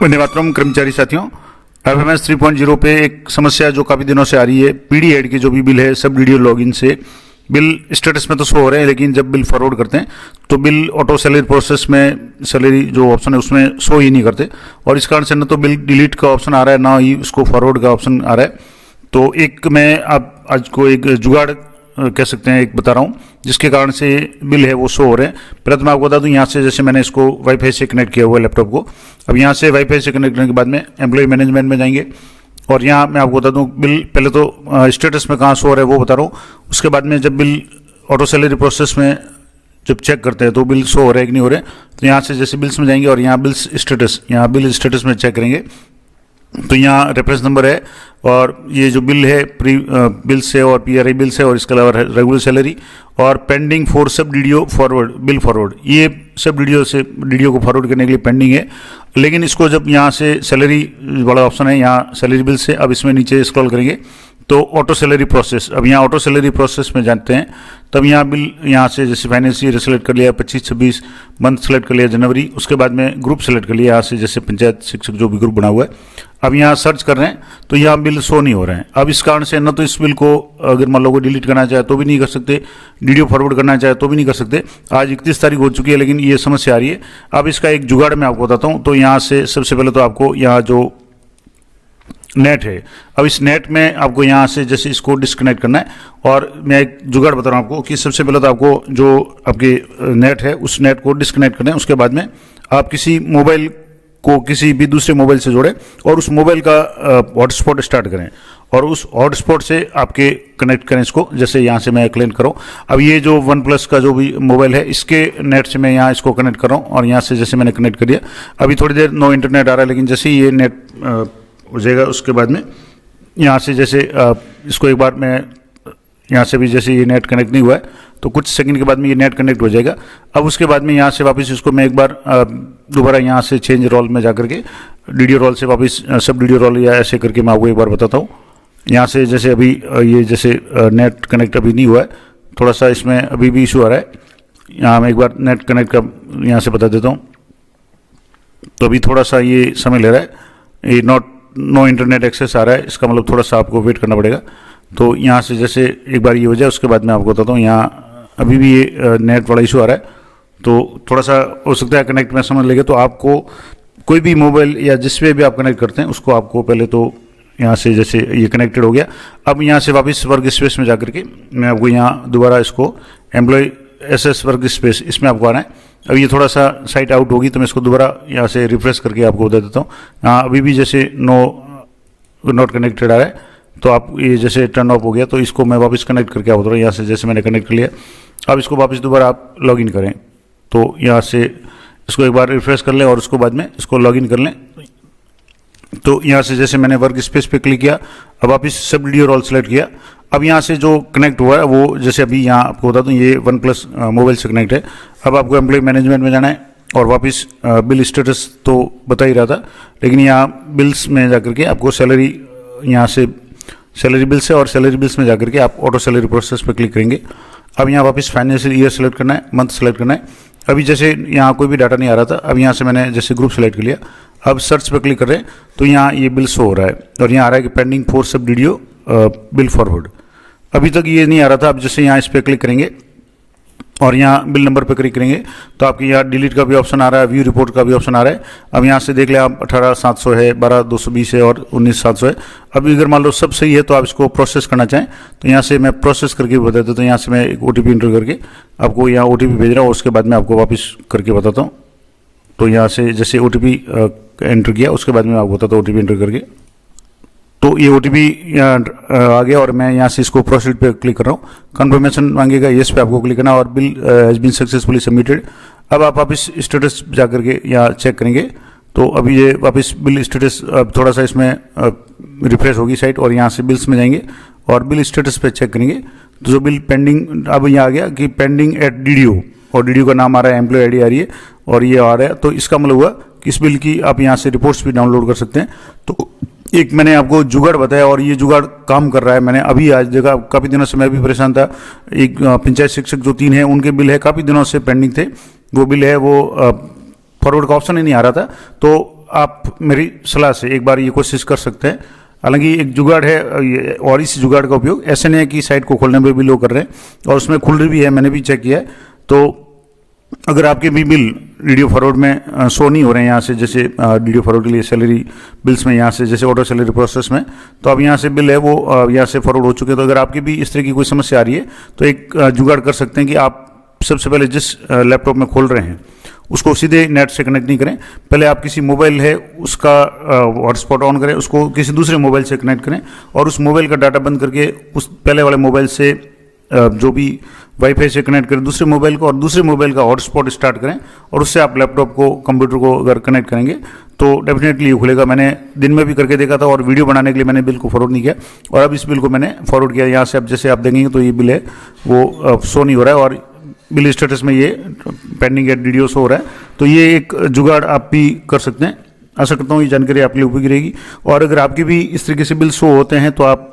वंदे मातरम कर्मचारी साथियों, एफएमएस 3.0 पे एक समस्या जो काफ़ी दिनों से आ रही है। पीडी हेड के जो भी बिल है सब वीडियो लॉगिन से बिल स्टेटस में तो शो हो रहे हैं, लेकिन जब बिल फॉरवर्ड करते हैं तो बिल ऑटो सैलरी प्रोसेस में सैलरी जो ऑप्शन है उसमें शो ही नहीं करते, और इस कारण से न तो बिल डिलीट का ऑप्शन आ रहा है ना ही उसको फॉरवर्ड का ऑप्शन आ रहा है। तो एक मैं आप आज को एक जुगाड़ कह सकते हैं, एक बता रहा हूँ जिसके कारण से बिल है वो शो हो रहे हैं। पहले तो मैं आपको बता दूं, यहाँ से जैसे मैंने इसको वाईफाई से कनेक्ट किया हुआ है लैपटॉप को। अब यहाँ से वाईफाई से कनेक्ट करने के बाद में एम्प्लॉय मैनेजमेंट में जाएंगे, और यहाँ मैं आपको बता दूं बिल पहले तो स्टेटस में कहाँ शो हो रहा है वो बता रहा हूँ। उसके बाद में जब बिल ऑटो सैलरी प्रोसेस में जब चेक करते हैं तो बिल शो हो रहे हैं कि नहीं हो रहे, तो यहाँ से जैसे बिल्स में जाएंगे और यहाँ बिल्स स्टेटस, यहाँ बिल स्टेटस में चेक करेंगे तो यहाँ रेफरेंस नंबर है, और ये जो बिल है प्री बिल्स है और पीआरआई बिल्स है, और इसके अलावा रेगुलर सैलरी और पेंडिंग फॉर सब डीडीओ फॉरवर्ड बिल फॉरवर्ड, ये सब डीडीओ को फॉरवर्ड करने के लिए पेंडिंग है। लेकिन इसको जब यहाँ से सैलरी वाला ऑप्शन है, यहाँ सैलरी बिल से अब इसमें नीचे स्क्रॉल करेंगे तो ऑटो सैलरी प्रोसेस, अब यहाँ ऑटो सैलरी प्रोसेस में जाते हैं तब यहाँ बिल यहाँ से जैसे फाइनेंस ईयर सेलेक्ट कर लिया, 25-26 मंथ सेलेक्ट कर लिया जनवरी, उसके बाद में ग्रुप सेलेक्ट कर लिया यहाँ से जैसे पंचायत शिक्षक जो भी ग्रुप बना हुआ है। अब यहाँ सर्च कर रहे हैं तो यहाँ बिल शो नहीं हो रहे हैं। अब इस कारण से न तो इस बिल को अगर मान लो को डिलीट करना चाहे तो भी नहीं कर सकते, डीडीओ फॉरवर्ड करना चाहे तो भी नहीं कर सकते। आज 31 तारीख हो चुकी है लेकिन ये समस्या आ रही है। अब इसका एक जुगाड़ मैं आपको बताता हूँ। तो यहाँ से सबसे पहले तो आपको यहाँ जो नेट है, अब इस नेट में आपको यहाँ से जैसे इसको डिस्कनेक्ट करना है, और मैं एक जुगाड़ बता रहा हूँ आपको कि सबसे पहले तो आपको जो आपके नेट है उस नेट को डिस्कनेक्ट करें। उसके बाद में आप किसी मोबाइल को किसी भी दूसरे मोबाइल से जोड़ें और उस मोबाइल का हॉटस्पॉट स्टार्ट करें, और उस हॉटस्पॉट से आपके कनेक्ट करें इसको। जैसे यहाँ से मैं क्लेम करूँ, अब ये जो OnePlus का जो भी मोबाइल है इसके नेट से मैं यहाँ इसको कनेक्ट कर रहा हूँ, और यहाँ से जैसे मैंने कनेक्ट कर दिया। अभी थोड़ी देर नो इंटरनेट आ रहा है, लेकिन जैसे ही ये नेट हो जाएगा उसके बाद में यहाँ से जैसे इसको एक बार मैं यहाँ से भी जैसे ये नेट कनेक्ट नहीं हुआ है तो कुछ सेकंड के बाद में ये नेट कनेक्ट हो जाएगा। अब उसके बाद में यहाँ से वापस इसको मैं एक बार दोबारा यहाँ से चेंज रोल में जा करके डीडीओ रोल से वापस सब डीडीओ रोल या ऐसे करके मैं आपको एक बार बताता हूँ। यहाँ से जैसे अभी ये जैसे नेट कनेक्ट अभी नहीं हुआ है, थोड़ा सा इसमें अभी भी इशू आ रहा है। यहाँ मैं एक बार नेट कनेक्ट का यहाँ से बता देता हूँ। तो अभी थोड़ा सा ये समय ले रहा है, ये नो इंटरनेट एक्सेस आ रहा है, इसका मतलब थोड़ा सा आपको वेट करना पड़ेगा। तो यहाँ से जैसे एक बार ये हो जाए उसके बाद मैं आपको बताता हूँ। यहाँ अभी भी ये नेट वाला इशू आ रहा है, तो थोड़ा सा हो सकता है कनेक्ट में समझ लेगा। तो आपको कोई भी मोबाइल या जिस पे भी आप कनेक्ट करते हैं उसको आपको पहले तो यहाँ से जैसे ये कनेक्टेड हो गया, अब यहाँ से वापस वर्क स्पेस में जा करके मैं आपको यहाँ दोबारा इसको एम्प्लॉय SS वर्क स्पेस इसमें आपको आना है। अब ये थोड़ा सा साइट आउट होगी तो मैं इसको दोबारा यहाँ से रिफ्रेश करके आपको बता देता हूँ। हाँ, अभी भी जैसे नॉट कनेक्टेड आ रहा है, तो आप ये जैसे टर्न ऑफ हो गया, तो इसको मैं वापस कनेक्ट करके आपको यहाँ से जैसे मैंने कनेक्ट कर लिया। अब इसको वापस दोबारा आप लॉगिन करें, तो यहाँ से इसको एक बार रिफ्रेश कर लें और उसको बाद में इसको लॉगिन कर लें। तो यहाँ से जैसे मैंने वर्क स्पेस पे क्लिक किया, अब वापस सब डीडीओ रोल सेलेक्ट किया। अब यहाँ से जो कनेक्ट हुआ है वो जैसे अभी यहाँ आपको बता दूँ ये OnePlus मोबाइल से कनेक्ट है। अब आपको एम्प्लॉय मैनेजमेंट में जाना है और वापस बिल स्टेटस तो बता ही रहा था, लेकिन यहाँ बिल्स में जाकर के आपको सैलरी, यहाँ से सैलरी बिल्स है और सैलरी बिल्स में जाकर के आप ऑटो सैलरी प्रोसेस पर क्लिक करेंगे। अब यहाँ वापस फाइनेंशियल ईयर सेलेक्ट करना है, मंथ सेलेक्ट करना है। अभी जैसे यहाँ कोई भी डाटा नहीं आ रहा था, अब यहाँ से मैंने जैसे ग्रुप सेलेक्ट कर लिया। अब सर्च पर क्लिक कर रहे हैं तो यहाँ ये बिल शो हो रहा है, और यहाँ आ रहा है कि पेंडिंग फॉर सब डीडीओ बिल फॉरवर्ड। अभी तक ये नहीं आ रहा था। अब जैसे यहाँ इस पर क्लिक करेंगे और यहाँ बिल नंबर पर क्लिक करेंगे तो आपके यहाँ डिलीट का भी ऑप्शन आ रहा है, व्यू रिपोर्ट का भी ऑप्शन आ रहा है। अब यहाँ से देख लें आप 18,700 है, 12,220 है और 19,700 है। अभी अगर मान लो सब सही है तो आप इसको प्रोसेस करना चाहें तो यहाँ से मैं प्रोसेस करके भी बता देता हूँ। यहाँ से मैं एक OTP एंटर करके आपको यहाँ OTP भेज रहा हूँ, उसके बाद मैं आपको वापस करके बताता हूँ। तो यहाँ से जैसे OTP एंटर किया उसके बाद में आपको बताता हूँ OTP एंटर करके, तो ये OTP आ गया और मैं यहाँ से इसको प्रोसीड पे क्लिक कर रहा हूँ। कंफर्मेशन मांगेगा, येस पे आपको क्लिक करना, और bill has been successfully submitted. अब आप वापस स्टेटस जा करके यहाँ चेक करेंगे तो अभी ये वापस बिल स्टेटस थोड़ा सा इसमें रिफ्रेश होगी साइट, और यहाँ से बिल्स में जाएंगे और बिल स्टेटस पे चेक करेंगे तो जो बिल पेंडिंग, अब यहाँ आ गया कि पेंडिंग एट डीडीओ, और डीडीओ का नाम आ रहा है, एम्प्लॉय ID आ रही है और ये आ रहा है। तो इसका मतलब हुआ कि इस बिल की आप यहाँ से रिपोर्ट्स भी डाउनलोड कर सकते हैं। तो एक मैंने आपको जुगाड़ बताया और ये जुगाड़ काम कर रहा है। मैंने अभी आज देखा, काफ़ी दिनों से मैं भी परेशान था। एक पंचायत शिक्षक जो 3 हैं उनके बिल है काफ़ी दिनों से पेंडिंग थे, वो बिल है वो फॉरवर्ड का ऑप्शन ही नहीं आ रहा था। तो आप मेरी सलाह से एक बार ये कोशिश कर सकते हैं। हालांकि एक जुगाड़ है और इस जुगाड़ का उपयोग ऐसे नहीं है कि साइट को खोलने में भी लोग कर रहे हैं और उसमें खुल रही भी है, मैंने भी चेक किया है। तो अगर आपके भी बिल वीडियो फॉरवर्ड में शो नहीं हो रहे हैं यहाँ से, जैसे वीडियो फॉरवर्ड के लिए सैलरी बिल्स में यहाँ से जैसे ऑटो सैलरी प्रोसेस में, तो अब यहाँ से बिल है वो यहाँ से फॉरवर्ड हो चुके हैं। तो अगर आपकी भी इस तरह की कोई समस्या आ रही है तो एक जुगाड़ कर सकते हैं कि आप सबसे पहले जिस लैपटॉप में खोल रहे हैं उसको सीधे नेट से कनेक्ट नहीं करें, पहले आप किसी मोबाइल है उसका हॉटस्पॉट ऑन करें, उसको किसी दूसरे मोबाइल से कनेक्ट करें और उस मोबाइल का डाटा बंद करके उस पहले वाले मोबाइल से जो भी वाईफाई से कनेक्ट करें दूसरे मोबाइल को और दूसरे मोबाइल का हॉटस्पॉट स्टार्ट करें और उससे आप लैपटॉप को कंप्यूटर को अगर कनेक्ट करेंगे तो डेफिनेटली ये खुलेगा। मैंने दिन में भी करके देखा था और वीडियो बनाने के लिए मैंने बिल को फॉरवर्ड नहीं किया और अब इस बिल को मैंने फॉरवर्ड किया। यहाँ से अब जैसे आप देखेंगे तो ये बिल है वो शो नहीं हो रहा है और बिल स्टेटस में ये पेंडिंग एट वीडियो शो हो रहा है। तो ये एक जुगाड़ आप भी कर सकते हैं। आशा करता हूँ ये जानकारी आपके लिए उपयोगी रहेगी और अगर आपके भी इस तरीके से बिल शो होते हैं तो आप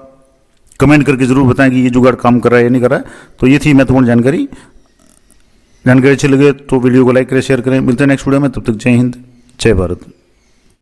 कमेंट करके ज़रूर बताएं कि ये जुगाड़ काम कर रहा है या नहीं कर रहा है। तो ये थी महत्वपूर्ण जानकारी अच्छी लगे तो वीडियो को लाइक करें, शेयर करें। मिलते हैं नेक्स्ट वीडियो में, तब तक जय हिंद, जय भारत।